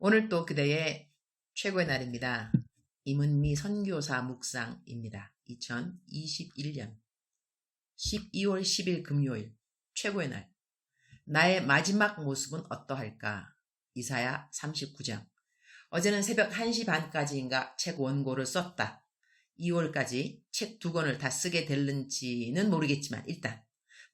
오늘 또 그대의 최고의 날입니다. 임은미 선교사 묵상입니다. 2021년 12월 10일 금요일 최고의 날. 나의 마지막 모습은 어떠할까? 이사야 39장. 어제는 새벽 1시 반까지인가 책 원고를 썼다. 2월까지 책 2권을 다 쓰게 될는지는 모르겠지만 일단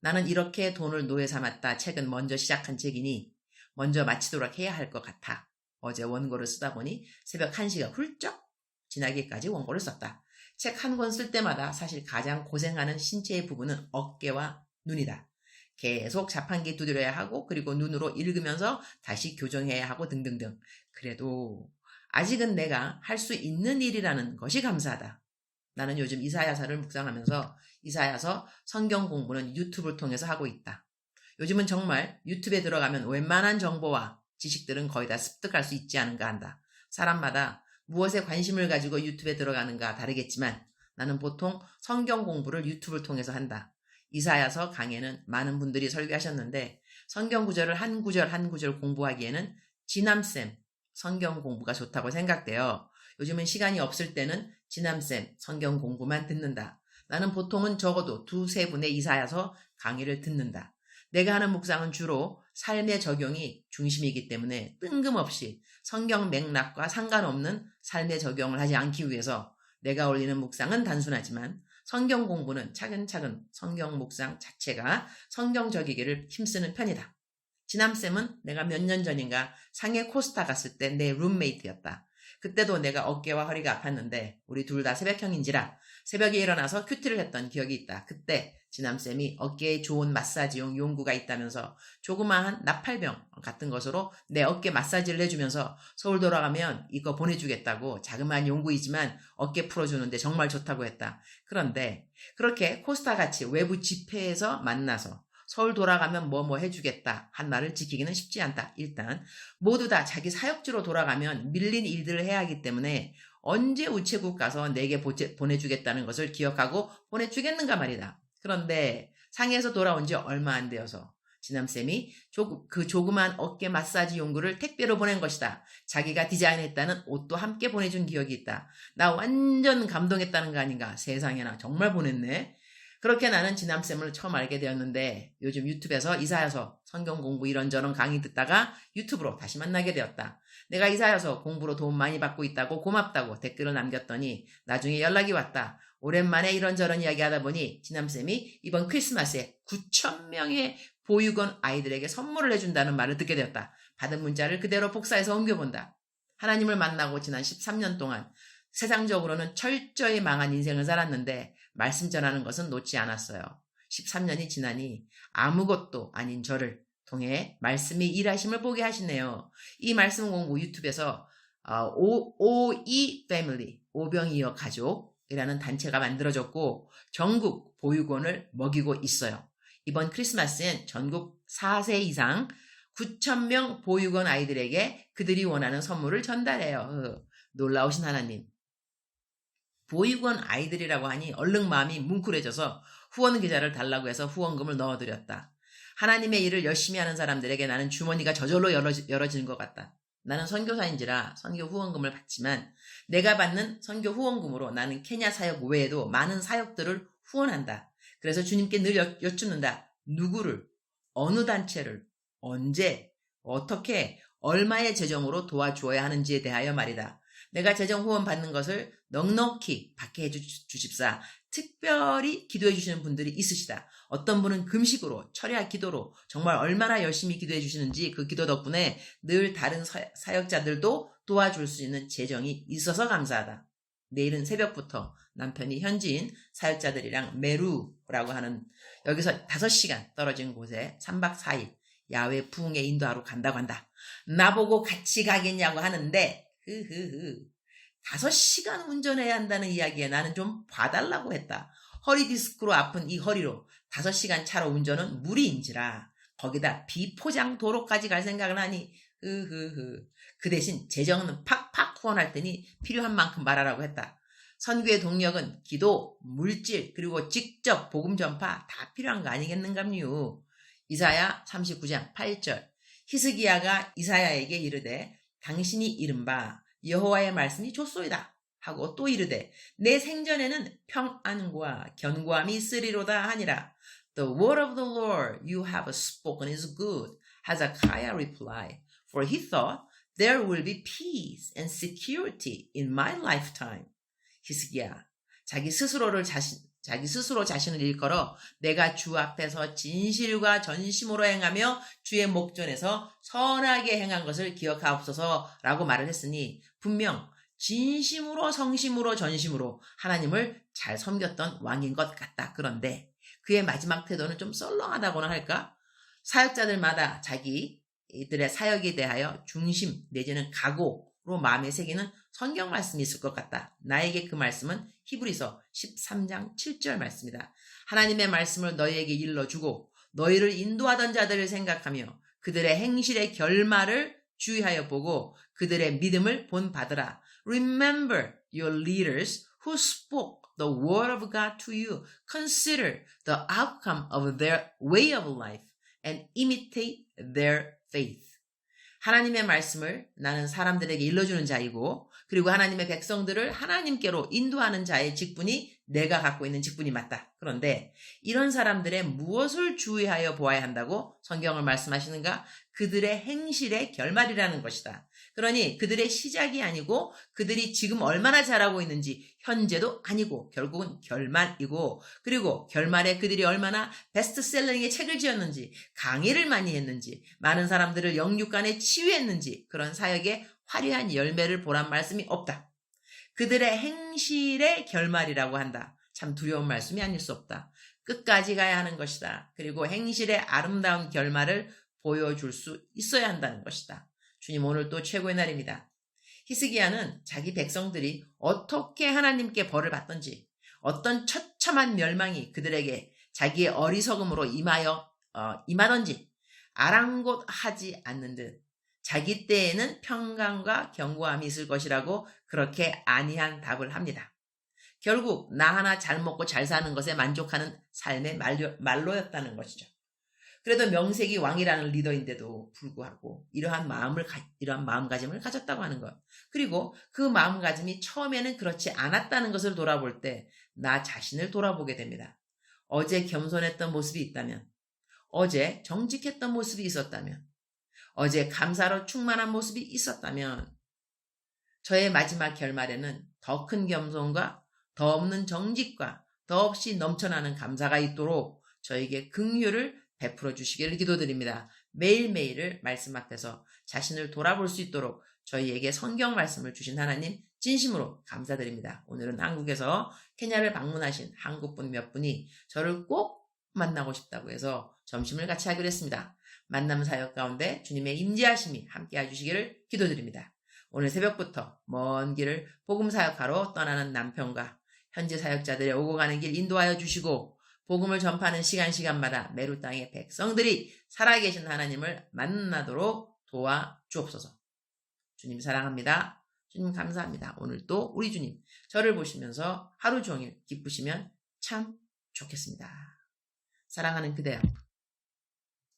나는 이렇게 돈을 노예 삼았다. 책은 먼저 시작한 책이니 먼저 마치도록 해야 할 것 같아. 어제 원고를 쓰다 보니 새벽 1시가 훌쩍 지나기까지 원고를 썼다. 책 한 권 쓸 때마다 사실 가장 고생하는 신체의 부분은 어깨와 눈이다. 계속 자판기 두드려야 하고 그리고 눈으로 읽으면서 다시 교정해야 하고 등등등. 그래도 아직은 내가 할 수 있는 일이라는 것이 감사하다. 나는 요즘 이사야서를 묵상하면서 이사야서 성경 공부는 유튜브를 통해서 하고 있다. 요즘은 정말 유튜브에 들어가면 웬만한 정보와 지식들은 거의 다 습득할 수 있지 않은가 한다. 사람마다 무엇에 관심을 가지고 유튜브에 들어가는가 다르겠지만 나는 보통 성경 공부를 유튜브를 통해서 한다. 이사야서 강의는 많은 분들이 설교하셨는데 성경 구절을 한 구절 한 구절 공부하기에는 지남쌤 성경 공부가 좋다고 생각돼요. 요즘은 시간이 없을 때는 지남쌤 성경 공부만 듣는다. 나는 보통은 적어도 2-3분의 이사야서 강의를 듣는다. 내가 하는 묵상은 주로 삶의 적용이 중심이기 때문에 뜬금없이 성경 맥락과 상관없는 삶의 적용을 하지 않기 위해서 내가 올리는 묵상은 단순하지만 성경 공부는 차근차근 성경 묵상 자체가 성경적이기를 힘쓰는 편이다. 지남쌤은 내가 몇 년 전인가 상해 코스타 갔을 때 내 룸메이트였다. 그때도 내가 어깨와 허리가 아팠는데 우리 둘 다 새벽형인지라 새벽에 일어나서 큐티를 했던 기억이 있다. 그때 지남쌤이 어깨에 좋은 마사지용 용구가 있다면서 조그마한 나팔병 같은 것으로 내 어깨 마사지를 해주면서 서울 돌아가면 이거 보내주겠다고 자그마한 용구이지만 어깨 풀어주는데 정말 좋다고 했다. 그런데 그렇게 코스타같이 외부 집회에서 만나서 서울 돌아가면 뭐 해주겠다 한 말을 지키기는 쉽지 않다. 일단 모두 다 자기 사역지로 돌아가면 밀린 일들을 해야 하기 때문에 언제 우체국 가서 내게 보내주겠다는 것을 기억하고 보내주겠는가 말이다. 그런데 상해에서 돌아온 지 얼마 안 되어서 지남쌤이 그 조그만 어깨 마사지 용구를 택배로 보낸 것이다. 자기가 디자인했다는 옷도 함께 보내준 기억이 있다. 나 완전 감동했다는 거 아닌가. 세상에나 정말 보냈네. 그렇게 나는 지남쌤을 처음 알게 되었는데 요즘 유튜브에서 이사야서 성경 공부 이런저런 강의 듣다가 유튜브로 다시 만나게 되었다. 내가 이사야서 공부로 도움 많이 받고 있다고 고맙다고 댓글을 남겼더니 나중에 연락이 왔다. 오랜만에 이런저런 이야기하다 보니 지남쌤이 이번 크리스마스에 9,000명의 보육원 아이들에게 선물을 해준다는 말을 듣게 되었다. 받은 문자를 그대로 복사해서 옮겨본다. 하나님을 만나고 지난 13년 동안 세상적으로는 철저히 망한 인생을 살았는데 말씀 전하는 것은 놓지 않았어요. 13년이 지나니 아무것도 아닌 저를 통해 말씀이 일하심을 보게 하시네요. 이 말씀 공부 유튜브에서 OE 패밀리, 오병이어 가족이라는 단체가 만들어졌고 전국 보육원을 먹이고 있어요. 이번 크리스마스엔 전국 4세 이상 9,000명 보육원 아이들에게 그들이 원하는 선물을 전달해요. 놀라우신 하나님. 보육원 아이들이라고 하니 얼른 마음이 뭉클해져서 후원 계좌를 달라고 해서 후원금을 넣어드렸다. 하나님의 일을 열심히 하는 사람들에게 나는 주머니가 저절로 열어지는 것 같다. 나는 선교사인지라 선교 후원금을 받지만 내가 받는 선교 후원금으로 나는 케냐 사역 외에도 많은 사역들을 후원한다. 그래서 주님께 늘 여쭙는다. 누구를, 어느 단체를, 언제, 어떻게, 얼마의 재정으로 도와주어야 하는지에 대하여 말이다. 내가 재정 후원 받는 것을 넉넉히 받게 해주십사. 특별히 기도해 주시는 분들이 있으시다. 어떤 분은 금식으로, 철야 기도로 정말 얼마나 열심히 기도해 주시는지 그 기도 덕분에 늘 다른 사역자들도 도와줄 수 있는 재정이 있어서 감사하다. 내일은 새벽부터 남편이 현지인 사역자들이랑 메루라고 하는 여기서 5시간 떨어진 곳에 3박 4일 야외 부흥에 인도하러 간다고 한다. 나보고 같이 가겠냐고 하는데 5시간 운전해야 한다는 이야기에 나는 좀 봐달라고 했다. 허리 디스크로 아픈 이 허리로 5시간 차로 운전은 무리인지라 거기다 비포장 도로까지 갈 생각을 하니 그 대신 재정은 팍팍 후원할 테니 필요한 만큼 말하라고 했다. 선교의 동력은 기도, 물질 그리고 직접 복음 전파 다 필요한 거 아니겠는감요. 이사야 39장 8절 히스기야가 이사야에게 이르되 당신이 이른바 여호와의 말씀이 좋소이다 하고 또 이르되 내 생전에는 평안과 견고함이 있으리로다 하니라. The word of the Lord you have spoken is good. Hezekiah replied, for he thought there will be peace and security in my lifetime. 히스기야 자기 스스로 자신을 일컬어 내가 주 앞에서 진실과 전심으로 행하며 주의 목전에서 선하게 행한 것을 기억하옵소서라고 말을 했으니 분명 진심으로 성심으로 전심으로 하나님을 잘 섬겼던 왕인 것 같다. 그런데 그의 마지막 태도는 좀 썰렁하다고나 할까? 사역자들마다 자기들의 사역에 대하여 중심 내지는 각오로 마음에 새기는 성경 말씀이 있을 것 같다. 나에게 그 말씀은 히브리서 13장 7절 말씀이다. 하나님의 말씀을 너희에게 일러주고 너희를 인도하던 자들을 생각하며 그들의 행실의 결말을 주의하여 보고 그들의 믿음을 본받으라. Remember your leaders who spoke the word of God to you. Consider the outcome of their way of life and imitate their faith. 하나님의 말씀을 나는 사람들에게 일러주는 자이고 그리고 하나님의 백성들을 하나님께로 인도하는 자의 직분이 내가 갖고 있는 직분이 맞다. 그런데 이런 사람들의 무엇을 주의하여 보아야 한다고 성경을 말씀하시는가? 그들의 행실의 결말이라는 것이다. 그러니 그들의 시작이 아니고 그들이 지금 얼마나 잘하고 있는지 현재도 아니고 결국은 결말이고 그리고 결말에 그들이 얼마나 베스트셀러의 책을 지었는지 강의를 많이 했는지 많은 사람들을 영육간에 치유했는지 그런 사역에 화려한 열매를 보란 말씀이 없다. 그들의 행실의 결말이라고 한다. 참 두려운 말씀이 아닐 수 없다. 끝까지 가야 하는 것이다. 그리고 행실의 아름다운 결말을 보여줄 수 있어야 한다는 것이다. 주님 오늘 또 최고의 날입니다. 히스기야는 자기 백성들이 어떻게 하나님께 벌을 받던지 어떤 처참한 멸망이 그들에게 자기의 어리석음으로 임하던지 아랑곳하지 않는 듯 자기 때에는 평강과 견고함이 있을 것이라고 그렇게 안이한 답을 합니다. 결국 나 하나 잘 먹고 잘 사는 것에 만족하는 삶의 말로였다는 것이죠. 그래도 명색이 왕이라는 리더인데도 불구하고 이러한 마음가짐을 가졌다고 하는 것. 그리고 그 마음가짐이 처음에는 그렇지 않았다는 것을 돌아볼 때 나 자신을 돌아보게 됩니다. 어제 겸손했던 모습이 있다면, 어제 정직했던 모습이 있었다면, 어제 감사로 충만한 모습이 있었다면 저의 마지막 결말에는 더 큰 겸손과 더 없는 정직과 더 없이 넘쳐나는 감사가 있도록 저에게 긍휼을 베풀어 주시기를 기도드립니다. 매일매일을 말씀 앞에서 자신을 돌아볼 수 있도록 저희에게 성경 말씀을 주신 하나님 진심으로 감사드립니다. 오늘은 한국에서 케냐를 방문하신 한국분 몇 분이 저를 꼭 만나고 싶다고 해서 점심을 같이 하기로 했습니다. 만남 사역 가운데 주님의 임재하심이 함께 해주시기를 기도드립니다. 오늘 새벽부터 먼 길을 복음 사역하러 떠나는 남편과 현지 사역자들의 오고 가는 길 인도하여 주시고 복음을 전파하는 시간마다 메루 땅의 백성들이 살아계신 하나님을 만나도록 도와주옵소서. 주님 사랑합니다. 주님 감사합니다. 오늘도 우리 주님 저를 보시면서 하루 종일 기쁘시면 참 좋겠습니다. 사랑하는 그대여.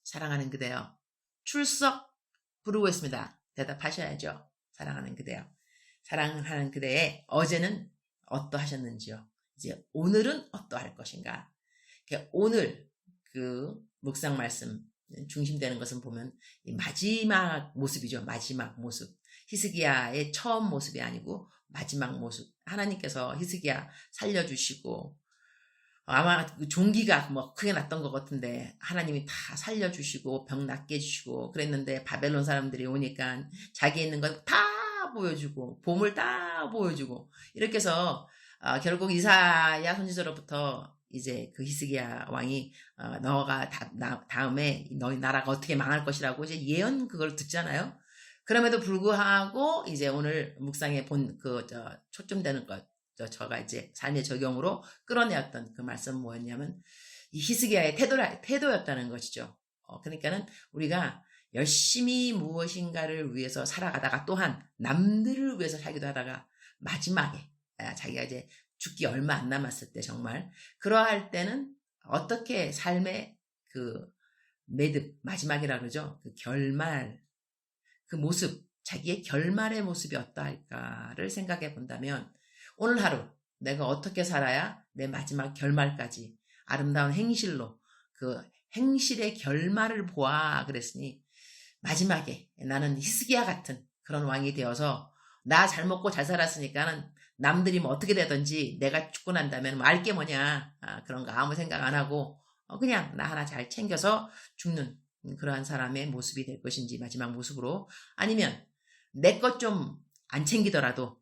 사랑하는 그대여. 출석 부르고 있습니다. 대답하셔야죠. 사랑하는 그대여. 사랑하는 그대의 어제는 어떠하셨는지요? 이제 오늘은 어떠할 것인가? 오늘 그 묵상 말씀 중심되는 것은 보면 마지막 모습이죠. 마지막 모습. 히스기야의 처음 모습이 아니고 마지막 모습. 하나님께서 히스기야 살려주시고 아마 종기가 크게 났던 것 같은데 하나님이 다 살려주시고 병 낫게 해주시고 그랬는데 바벨론 사람들이 오니까 자기 있는 건 다 보여주고 보물 다 보여주고 이렇게 해서 결국 이사야 선지자로부터 이제 그 히스기야 왕이 너가 다음에 너희 나라가 어떻게 망할 것이라고 이제 예언 그걸 듣잖아요. 그럼에도 불구하고 이제 오늘 묵상에 초점되는 것 저가 이제 삶의 적용으로 끌어내었던 그 말씀은 뭐였냐면 이 히스기야의 태도였다는 것이죠. 그러니까는 우리가 열심히 무엇인가를 위해서 살아가다가 또한 남들을 위해서 살기도 하다가 마지막에 자기가 이제 죽기 얼마 안 남았을 때 정말 그러할 때는 어떻게 삶의 그 매듭 마지막이라 그러죠. 그 결말 그 모습 자기의 결말의 모습이 어떠할까를 생각해 본다면 오늘 하루 내가 어떻게 살아야 내 마지막 결말까지 아름다운 행실로 그 행실의 결말을 보아 그랬으니 마지막에 나는 히스기야 같은 그런 왕이 되어서 나 잘 먹고 잘 살았으니까는 남들이 뭐 어떻게 되든지 내가 죽고 난다면 뭐 알게 뭐냐 그런 거 아무 생각 안 하고 그냥 나 하나 잘 챙겨서 죽는 그러한 사람의 모습이 될 것인지 마지막 모습으로 아니면 내 것 좀 안 챙기더라도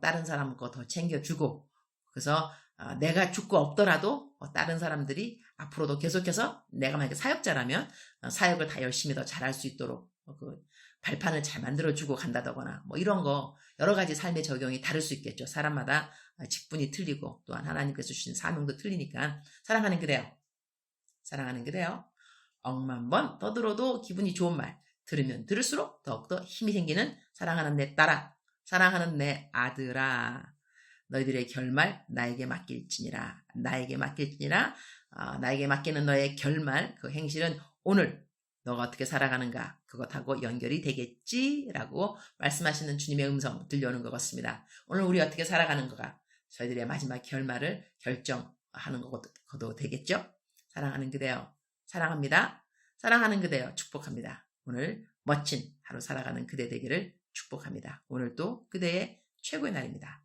다른 사람 거 더 챙겨주고 그래서 내가 죽고 없더라도 다른 사람들이 앞으로도 계속해서 내가 만약에 사역자라면 사역을 다 열심히 더 잘할 수 있도록 그 발판을 잘 만들어주고 간다거나 뭐 이런 거 여러 가지 삶의 적용이 다를 수 있겠죠. 사람마다 직분이 틀리고 또한 하나님께서 주신 사명도 틀리니까 사랑하는 그대요. 사랑하는 그대요. 억만 번 더 들어도 기분이 좋은 말 들으면 들을수록 더욱더 힘이 생기는 사랑하는 내 딸아 사랑하는 내 아들아 너희들의 결말 나에게 맡길지니라 나에게 맡기는 너의 결말 그 행실은 오늘 너가 어떻게 살아가는가 그것하고 연결이 되겠지라고 말씀하시는 주님의 음성 들려오는 것 같습니다. 오늘 우리 어떻게 살아가는가가 저희들의 마지막 결말을 결정하는 것도 되겠죠. 사랑하는 그대여 사랑합니다. 사랑하는 그대여 축복합니다. 오늘 멋진 하루 살아가는 그대 되기를 축복합니다. 오늘도 그대의 최고의 날입니다.